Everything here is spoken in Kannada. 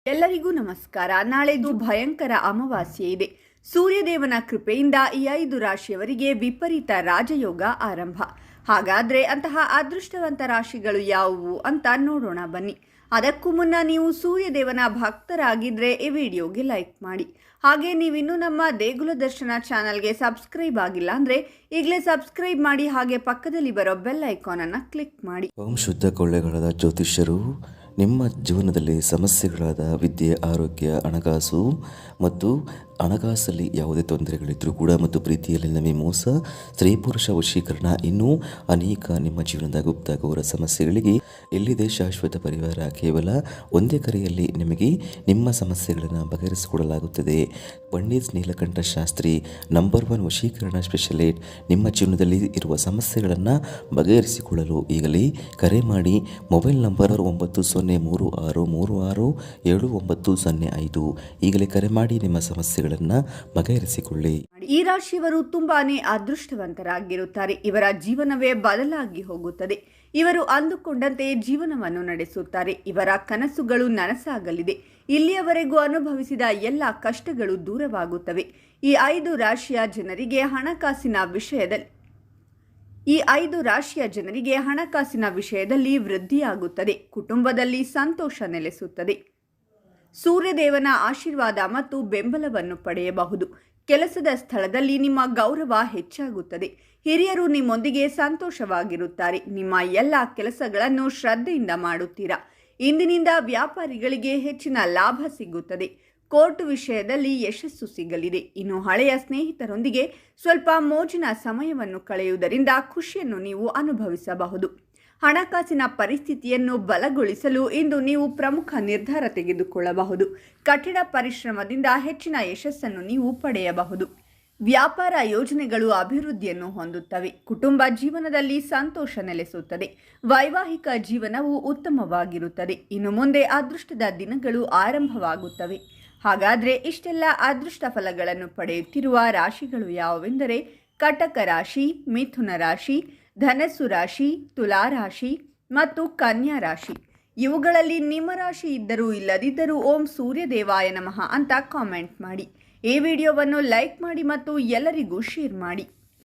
ಎಲ್ಲರಿಗೂ ನಮಸ್ಕಾರ. ನಾಳೆದು ಭಯಂಕರ ಅಮಾವಾಸ್ಯೆ ಇದೆ. ಸೂರ್ಯದೇವನ ಕೃಪೆಯಿಂದ ಈ 5 ರಾಶಿಯವರಿಗೆ ವಿಪರೀತ ರಾಜಯೋಗ ಆರಂಭ. ಹಾಗಾದ್ರೆ ಅಂತಹ ಅದೃಷ್ಟವಂತ ರಾಶಿಗಳು ಯಾವುವು ಅಂತ ನೋಡೋಣ ಬನ್ನಿ. ಅದಕ್ಕೂ ಮುನ್ನ ನೀವು ಸೂರ್ಯದೇವನ ಭಕ್ತರಾಗಿದ್ರೆ ಈ ವಿಡಿಯೋಗೆ ಲೈಕ್ ಮಾಡಿ. ಹಾಗೆ ನೀವಿನ್ನೂ ನಮ್ಮ ದೇಗುಲ ದರ್ಶನ ಚಾನಲ್ಗೆ ಸಬ್ಸ್ಕ್ರೈಬ್ ಆಗಿಲ್ಲ ಅಂದ್ರೆ ಈಗಲೇ ಸಬ್ಸ್ಕ್ರೈಬ್ ಮಾಡಿ. ಹಾಗೆ ಪಕ್ಕದಲ್ಲಿ ಬರೋ ಬೆಲ್ ಐಕಾನ್ ಅನ್ನು ಕ್ಲಿಕ್ ಮಾಡಿ. ಓಂ ಶುದ್ಧ ಕೊಳ್ಳೆಗಳಾದ ಜ್ಯೋತಿಷ್ಯರು ನಿಮ್ಮ ಜೀವನದಲ್ಲಿ ಸಮಸ್ಯೆಗಳಾದ ವಿದ್ಯೆ, ಆರೋಗ್ಯ, ಹಣಕಾಸು ಮತ್ತು ಹಣಕಾಸಲ್ಲಿ ಯಾವುದೇ ತೊಂದರೆಗಳಿದ್ದರೂ ಕೂಡ ಮತ್ತು ಪ್ರೀತಿಯಲ್ಲಿ ನಮಗೆ ಮೋಸ, ಸ್ತ್ರೀ ಪುರುಷ ವಶೀಕರಣ, ಇನ್ನೂ ಅನೇಕ ನಿಮ್ಮ ಜೀವನದ ಗುಪ್ತ ಘೋರ ಸಮಸ್ಯೆಗಳಿಗೆ ಎಲ್ಲಿದೆ ಶಾಶ್ವತ ಪರಿಹಾರ. ಕೇವಲ ಒಂದೇ ಕರೆಯಲ್ಲಿ ನಿಮಗೆ ನಿಮ್ಮ ಸಮಸ್ಯೆಗಳನ್ನು ಬಗೆಹರಿಸಿಕೊಡಲಾಗುತ್ತದೆ. ಪಂಡಿತ್ ನೀಲಕಂಠ ಶಾಸ್ತ್ರಿ ನಂಬರ್ 1 ವಶೀಕರಣ ಸ್ಪೆಷಲಿಸ್ಟ್. ನಿಮ್ಮ ಜೀವನದಲ್ಲಿ ಇರುವ ಸಮಸ್ಯೆಗಳನ್ನು ಬಗೆಹರಿಸಿಕೊಳ್ಳಲು ಈಗಲೇ ಕರೆ ಮಾಡಿ. Mobile number 9036367905. ಈಗಲೇ ಕರೆ ಮಾಡಿ ನಿಮ್ಮ ಸಮಸ್ಯೆಗಳನ್ನು ಬಗೆಹರಿಸಿಕೊಳ್ಳಿ. ಈ ರಾಶಿಯವರು ತುಂಬಾನೇ ಅದೃಷ್ಟವಂತರಾಗಿರುತ್ತಾರೆ. ಇವರ ಜೀವನವೇ ಬದಲಾಗಿ ಹೋಗುತ್ತದೆ. ಇವರು ಅಂದುಕೊಂಡಂತೆ ಜೀವನವನ್ನು ನಡೆಸುತ್ತಾರೆ. ಇವರ ಕನಸುಗಳು ನನಸಾಗಲಿದೆ. ಇಲ್ಲಿಯವರೆಗೂ ಅನುಭವಿಸಿದ ಎಲ್ಲ ಕಷ್ಟಗಳು ದೂರವಾಗುತ್ತವೆ. ಈ 5 ರಾಶಿಯ ಜನರಿಗೆ ಹಣಕಾಸಿನ ವಿಷಯದಲ್ಲಿ ವೃದ್ಧಿಯಾಗುತ್ತದೆ. ಕುಟುಂಬದಲ್ಲಿ ಸಂತೋಷ ನೆಲೆಸುತ್ತದೆ. ಸೂರ್ಯದೇವನ ಆಶೀರ್ವಾದ ಮತ್ತು ಬೆಂಬಲವನ್ನು ಪಡೆಯಬಹುದು. ಕೆಲಸದ ಸ್ಥಳದಲ್ಲಿ ನಿಮ್ಮ ಗೌರವ ಹೆಚ್ಚಾಗುತ್ತದೆ. ಹಿರಿಯರು ನಿಮ್ಮೊಂದಿಗೆ ಸಂತೋಷವಾಗಿರುತ್ತಾರೆ. ನಿಮ್ಮ ಎಲ್ಲ ಕೆಲಸಗಳನ್ನು ಶ್ರದ್ಧೆಯಿಂದ ಮಾಡುತ್ತೀರಾ. ಇಂದಿನಿಂದ ವ್ಯಾಪಾರಿಗಳಿಗೆ ಹೆಚ್ಚಿನ ಲಾಭ ಸಿಗುತ್ತದೆ. ಕೋರ್ಟ್ ವಿಷಯದಲ್ಲಿ ಯಶಸ್ಸು ಸಿಗಲಿದೆ. ಇನ್ನು ಹಳೆಯ ಸ್ನೇಹಿತರೊಂದಿಗೆ ಸ್ವಲ್ಪ ಮೋಜಿನ ಸಮಯವನ್ನು ಕಳೆಯುವುದರಿಂದ ಖುಷಿಯನ್ನು ನೀವು ಅನುಭವಿಸಬಹುದು. ಹಣಕಾಸಿನ ಪರಿಸ್ಥಿತಿಯನ್ನು ಬಲಗೊಳಿಸಲು ಇಂದು ನೀವು ಪ್ರಮುಖ ನಿರ್ಧಾರ ತೆಗೆದುಕೊಳ್ಳಬಹುದು. ಕಠಿಣ ಪರಿಶ್ರಮದಿಂದ ಹೆಚ್ಚಿನ ಯಶಸ್ಸನ್ನು ನೀವು ಪಡೆಯಬಹುದು. ವ್ಯಾಪಾರ ಯೋಜನೆಗಳು ಅಭಿವೃದ್ಧಿಯನ್ನು ಹೊಂದುತ್ತವೆ. ಕುಟುಂಬ ಜೀವನದಲ್ಲಿ ಸಂತೋಷ ನೆಲೆಸುತ್ತದೆ. ವೈವಾಹಿಕ ಜೀವನವು ಉತ್ತಮವಾಗಿರುತ್ತದೆ. ಇನ್ನು ಮುಂದೆ ಅದೃಷ್ಟದ ದಿನಗಳು ಆರಂಭವಾಗುತ್ತವೆ. ಹಾಗಾದರೆ ಇಷ್ಟೆಲ್ಲ ಅದೃಷ್ಟ ಫಲಗಳನ್ನು ಪಡೆಯುತ್ತಿರುವ ರಾಶಿಗಳು ಯಾವುವೆಂದರೆ ಕಟಕ ರಾಶಿ, ಮಿಥುನ ರಾಶಿ, ಧನಸ್ಸು ರಾಶಿ, ತುಲಾ ರಾಶಿ ಮತ್ತು ಕನ್ಯಾ ರಾಶಿ. ಇವುಗಳಲ್ಲಿ ನಿಮ್ಮ ರಾಶಿ ಇದ್ದರೂ ಇಲ್ಲದಿದ್ದರೂ ಓಂ ಸೂರ್ಯದೇವಾಯ ನಮಃ ಅಂತ ಕಾಮೆಂಟ್ ಮಾಡಿ. ಈ ವಿಡಿಯೋವನ್ನು ಲೈಕ್ ಮಾಡಿ ಮತ್ತು ಎಲ್ಲರಿಗೂ ಶೇರ್ ಮಾಡಿ.